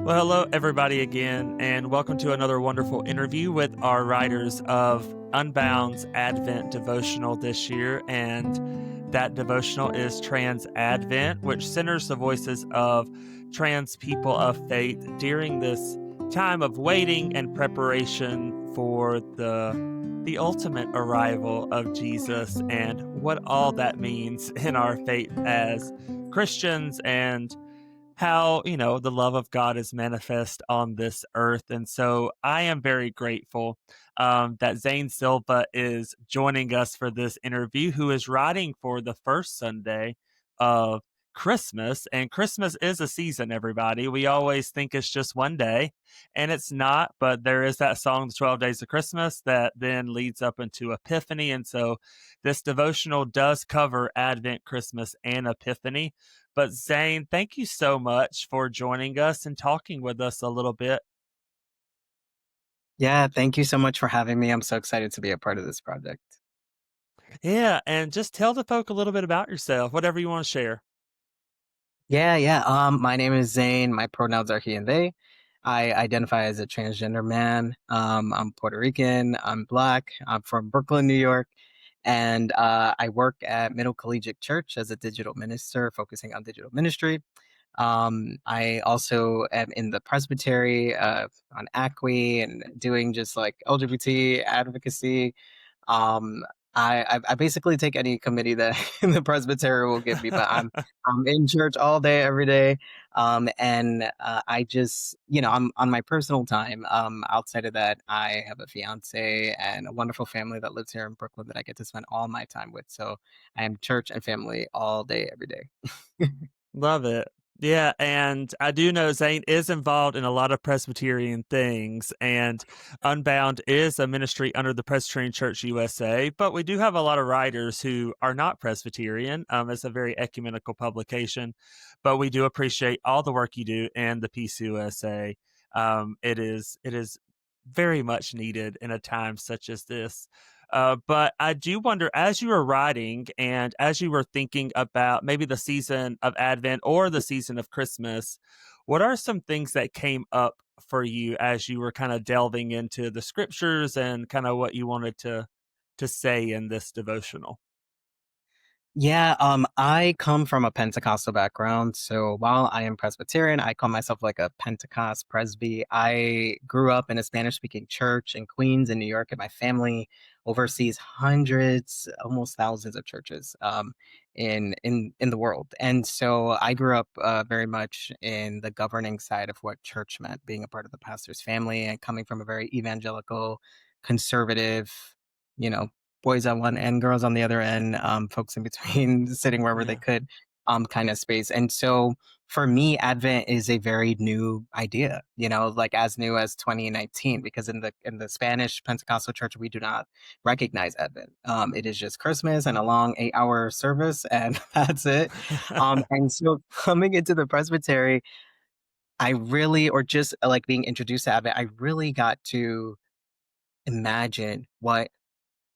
Well, hello, everybody, again, and welcome to another wonderful interview with our writers of Unbound's Advent devotional this year. And that devotional is Trans Advent, which centers the voices of trans people of faith during this time of waiting and preparation for the ultimate arrival of Jesus and what all that means in our faith as Christians and how, the love of God is manifest on this earth. And so I am very grateful that Zayn Silva is joining us for this interview, who is writing for the first Sunday of Christmas. And Christmas is a season, everybody. We always think it's just one day, and it's not. But there is that song, The 12 Days of Christmas, that then leads up into Epiphany. And so this devotional does cover Advent, Christmas, and Epiphany. But Zane, thank you so much for joining us and talking with us a little bit. Yeah, thank you so much for having me. I'm so excited to be a part of this project. Yeah, and just tell the folk a little bit about yourself, whatever you want to share. Yeah. My name is Zane. My pronouns are he and they. I identify as a transgender man. I'm Puerto Rican. I'm Black. I'm from Brooklyn, New York. And I work at Middle Collegiate Church as a digital minister, focusing on digital ministry. I also am in the Presbytery on ACQ+E and doing just like LGBT advocacy. Um, I basically take any committee that the Presbytery will give me, but I'm in church all day, every day. And I just, I'm on my personal time. Outside of that, I have a fiance and a wonderful family that lives here in Brooklyn that I get to spend all my time with. So I am church and family all day, every day. Love it. Yeah, and I do know Zane is involved in a lot of Presbyterian things, and Unbound is a ministry under the Presbyterian Church USA, but we do have a lot of writers who are not Presbyterian. It's a very ecumenical publication, but we do appreciate all the work you do in the PCUSA. It is very much needed in a time such as this. But I do wonder, as you were writing and as you were thinking about maybe the season of Advent or the season of Christmas, what are some things that came up for you as you were kind of delving into the scriptures and kind of what you wanted to say in this devotional? Yeah, I come from a Pentecostal background. So while I am Presbyterian, I call myself like a Pentecost presby. I grew up in a Spanish speaking church in Queens in New York, and my family oversees hundreds, almost thousands of churches in the world. And so I grew up very much in the governing side of what church meant, being a part of the pastor's family and coming from a very evangelical, conservative, you know, boys on one end, girls on the other end, folks in between, sitting wherever they Yeah. could, kind of space. And so for me, Advent is a very new idea, like as new as 2019, because in the Spanish Pentecostal church, we do not recognize Advent. It is just Christmas and a long 8-hour service, and that's it. And so coming into the presbytery, I really, or just like being introduced to Advent, I really got to imagine what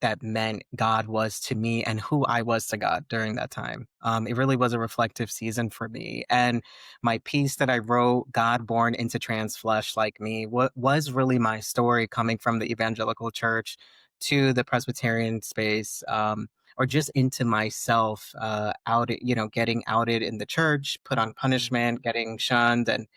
that meant God was to me and who I was to God during that time. It really was a reflective season for me. And my piece that I wrote, God Born into Trans Flesh Like Me, what was really my story coming from the evangelical church to the Presbyterian space, or just into myself, getting outed in the church, put on Mm. punishment, getting shunned, and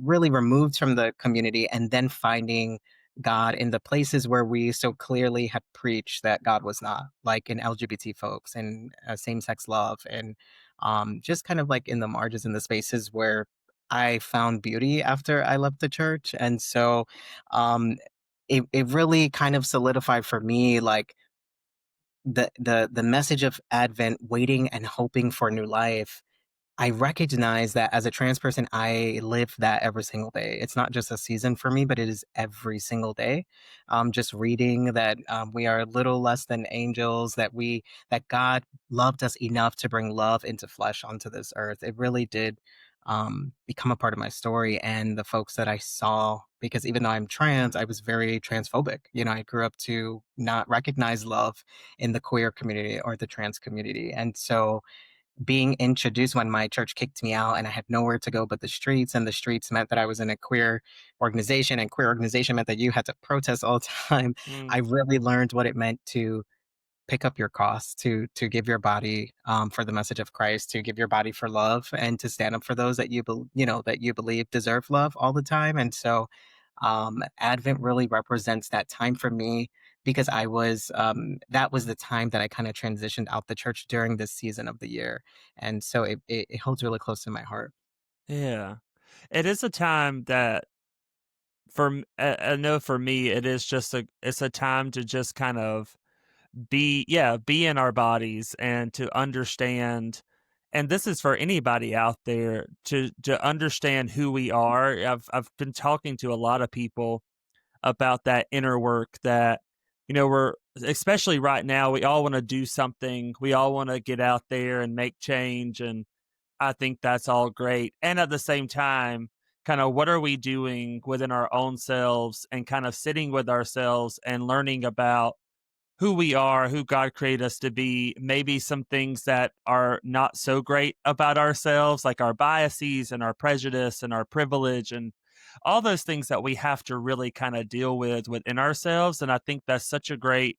really removed from the community, and then finding God in the places where we so clearly had preached that God was not, like in LGBT folks and same sex love, and just kind of like in the margins, in the spaces where I found beauty after I left the church. And so um, it really kind of solidified for me, like the message of Advent, waiting and hoping for new life. I recognize that as a trans person, I live that every single day. It's not just a season for me, but it is every single day. Just reading that we are little less than angels, that God loved us enough to bring love into flesh onto this earth. It really did become a part of my story and the folks that I saw. Because even though I'm trans, I was very transphobic. I grew up to not recognize love in the queer community or the trans community, and so being introduced when my church kicked me out and I had nowhere to go but the streets, and the streets meant that I was in a queer organization, and queer organization meant that you had to protest all the time. I Mm. really learned what it meant to pick up your cross, to give your body for the message of Christ, to give your body for love, and to stand up for those that that you believe deserve love all the time. And so, Advent really represents that time for me because that was the time that I kind of transitioned out the church during this season of the year, and so it holds really close to my heart. Yeah. It is a time that I know for me, it is just it's a time to just kind of be in our bodies and to understand, and this is for anybody out there to understand who we are. I've been talking to a lot of people about that inner work that, we're, especially right now, we all want to do something. We all want to get out there and make change, and I think that's all great. And at the same time, kind of what are we doing within our own selves, and kind of sitting with ourselves and learning about who we are, who God created us to be, maybe some things that are not so great about ourselves, like our biases and our prejudice and our privilege and all those things that we have to really kind of deal with within ourselves. And I think that's such a great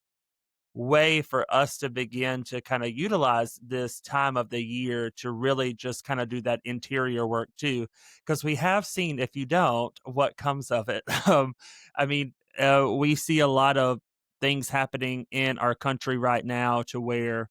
way for us to begin to kind of utilize this time of the year to really just kind of do that interior work too, because we have seen, if you don't, what comes of it. I mean, we see a lot of things happening in our country right now to where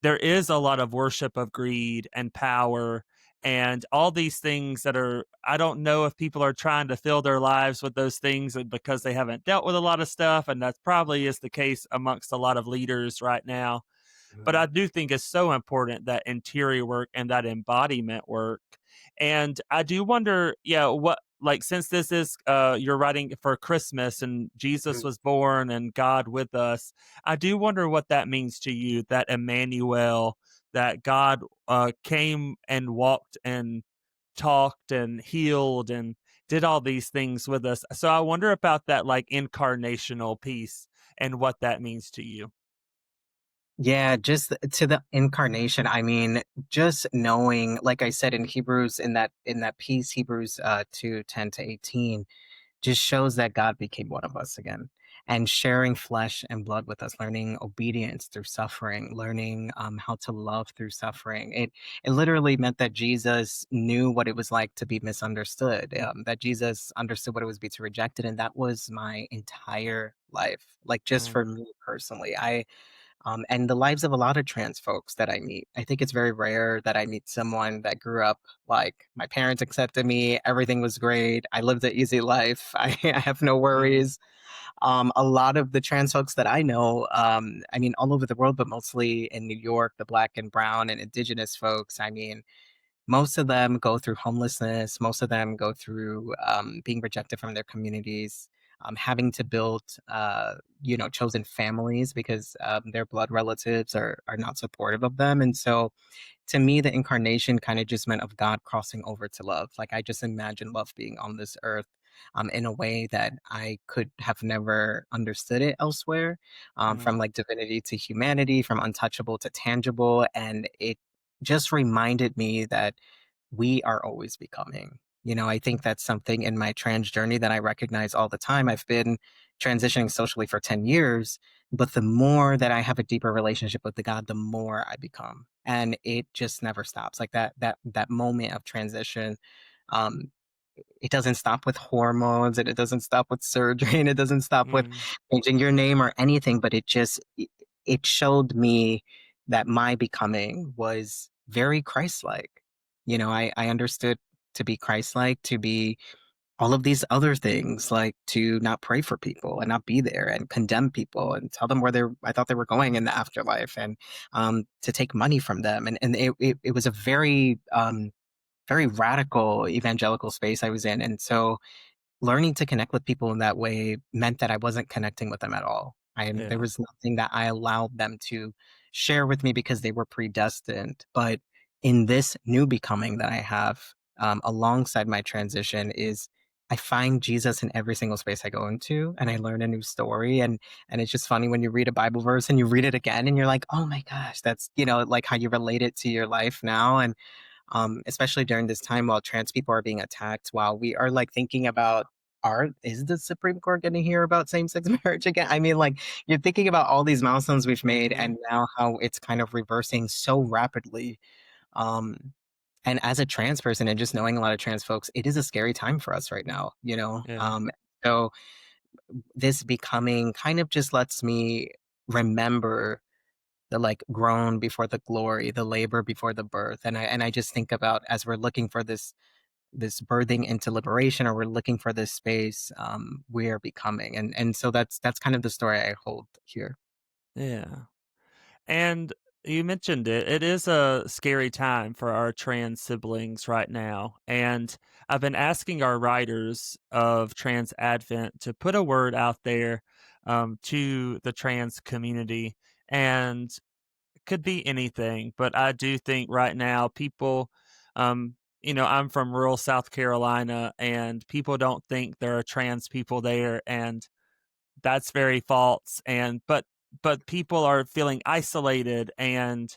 there is a lot of worship of greed and power and all these things that are, I don't know if people are trying to fill their lives with those things because they haven't dealt with a lot of stuff, and that probably is the case amongst a lot of leaders right now. But I do think it's so important, that interior work and that embodiment work. And I do wonder, yeah, what, like, since this is you're writing for Christmas and Jesus Mhm. was born and God with us, I do wonder what that means to you, that Emmanuel, that God came and walked and talked and healed and did all these things with us. So I wonder about that, like, incarnational piece and what that means to you. Yeah, just to the incarnation. I mean, just knowing, like I said in Hebrews, in that piece, Hebrews 2:10-18, just shows that God became one of us again, and sharing flesh and blood with us, learning obedience through suffering, learning how to love through suffering. It literally meant that Jesus knew what it was like to be misunderstood, that Jesus understood what it was be to rejected, and that was my entire life. Like, just Mm, for me personally, and the lives of a lot of trans folks that I meet. I think it's very rare that I meet someone that grew up like my parents accepted me, everything was great, I lived an easy life, I have no mm, worries. A lot of the trans folks that I know, I mean, all over the world, but mostly in New York, the Black and Brown and Indigenous folks, I mean, most of them go through homelessness. Most of them go through being rejected from their communities, having to build, chosen families because their blood relatives are not supportive of them. And so, to me, the incarnation kind of just meant of God crossing over to love. Like, I just imagine love being on this earth. In a way that I could have never understood it elsewhere, from mm, like divinity to humanity, from untouchable to tangible. And it just reminded me that we are always becoming. I think that's something in my trans journey that I recognize all the time. I've been transitioning socially for 10 years, but the more that I have a deeper relationship with the God, the more I become. And it just never stops. Like that moment of transition, um, it doesn't stop with hormones, and it doesn't stop with surgery, and it doesn't stop with mm, changing your name or anything, but it showed me that my becoming was very Christ-like. I understood to be Christ-like, to be all of these other things, like to not pray for people and not be there and condemn people and tell them where I thought they were going in the afterlife, and to take money from them. And it was a very radical evangelical space I was in. And so learning to connect with people in that way meant that I wasn't connecting with them at all. There yeah. was nothing that I allowed them to share with me because they were predestined. But in this new becoming that I have, alongside my transition, is I find Jesus in every single space I go into, and I learn a new story, and it's just funny when you read a Bible verse and you read it again and you're like, "Oh my gosh, that's," like how you relate it to your life now, and especially during this time while trans people are being attacked, while we are like thinking about, is the Supreme Court going to hear about same-sex marriage again? I mean, like, you're thinking about all these milestones we've made Hmm. and now how it's kind of reversing so rapidly. Um, and as a trans person and just knowing a lot of trans folks, it is a scary time for us right now, you know? Yeah. So this becoming kind of just lets me remember the like groan before the glory, the labor before the birth. And I just think about, as we're looking for this birthing into liberation, or we're looking for this space, we're becoming. And so that's kind of the story I hold here. Yeah. And you mentioned it. It is a scary time for our trans siblings right now. And I've been asking our writers of Trans Advent to put a word out there to the trans community. And it could be anything, but I do think right now people, I'm from rural South Carolina, and people don't think there are trans people there. And that's very false. But people are feeling isolated and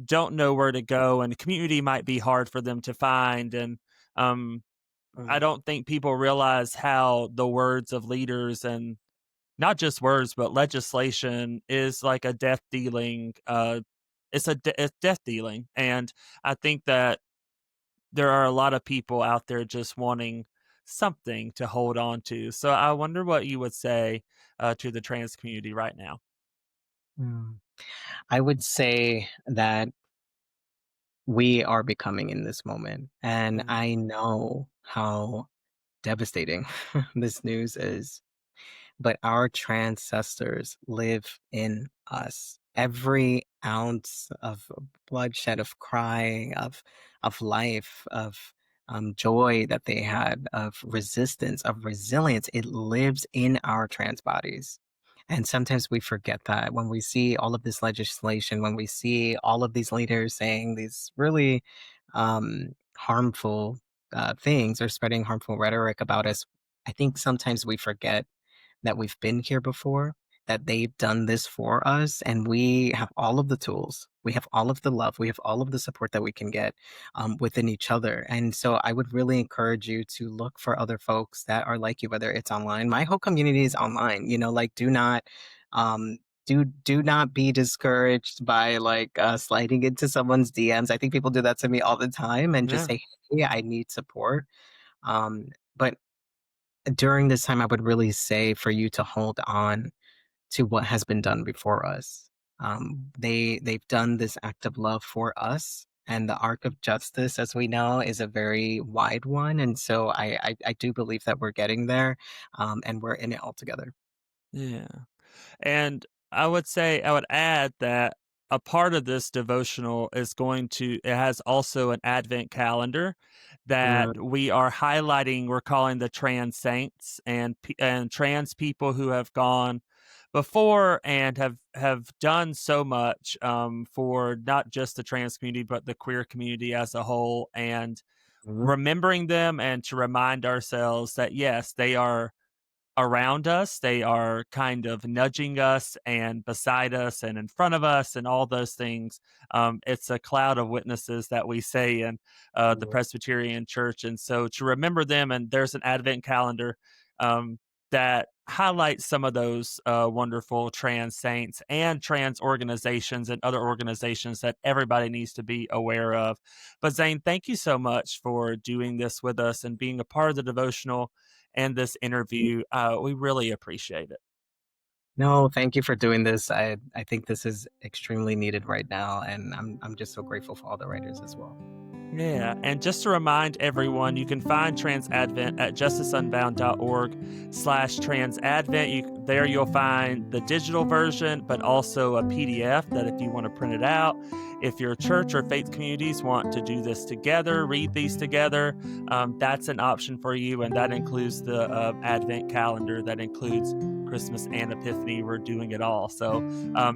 don't know where to go, and the community might be hard for them to find. And um I Mm, don't think people realize how the words of leaders, and not just words but legislation, is like a death dealing it's death dealing. And I think that there are a lot of people out there just wanting something to hold on to. So I wonder what you would say to the trans community right now. mm. I would say that we are becoming in this moment, and Mm, I know how devastating this news is. But our transcestors live in us. Every ounce of bloodshed, of crying, of life, of joy that they had, of resistance, of resilience, it lives in our trans bodies. And sometimes we forget that when we see all of this legislation, when we see all of these leaders saying these really harmful things, or spreading harmful rhetoric about us. I think sometimes we forget that we've been here before, that they've done this for us, and we have all of the tools. We have all of the love. We have all of the support that we can get within each other. And so I would really encourage you to look for other folks that are like you, whether it's online. My whole community is online. Like, do not. Um, do not be discouraged by like sliding into someone's DMs. I think people do that to me all the time and just yeah. say, "Hey, I need support." But during this time, I would really say for you to hold on to what has been done before us. They've done this act of love for us, and the arc of justice, as we know, is a very wide one. And so I do believe that we're getting there, and we're in it all together. Yeah. And I would add that a part of this devotional is it has also an Advent calendar that Mm, we are highlighting. We're calling the trans saints, and trans people who have gone before and have done so much for not just the trans community but the queer community as a whole, and mm, remembering them, and to remind ourselves that yes, they are around us. They are kind of nudging us and beside us and in front of us and all those things. It's a cloud of witnesses that we say in the mm. Presbyterian Church. And so to remember them, and there's an Advent calendar um, that highlights some of those wonderful trans saints and trans organizations and other organizations that everybody needs to be aware of. But Zane, thank you so much for doing this with us and being a part of the devotional and this interview. We really appreciate it. No, thank you for doing this. I think this is extremely needed right now, and I'm just so grateful for all the writers as well. Yeah. And just to remind everyone, you can find Trans Advent at justiceunbound.org/transadvent. There you'll find the digital version, but also a PDF that if you want to print it out, if your church or faith communities want to do this together, read these together, that's an option for you. And that includes the Advent calendar that includes Christmas and Epiphany. We're doing it all. So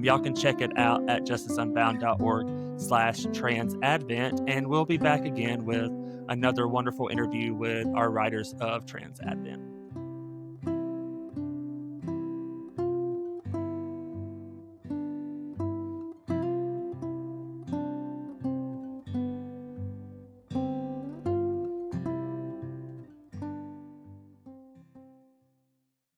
y'all can check it out at justiceunbound.org/transadvent, and we'll be back again with another wonderful interview with our writers of Trans Advent.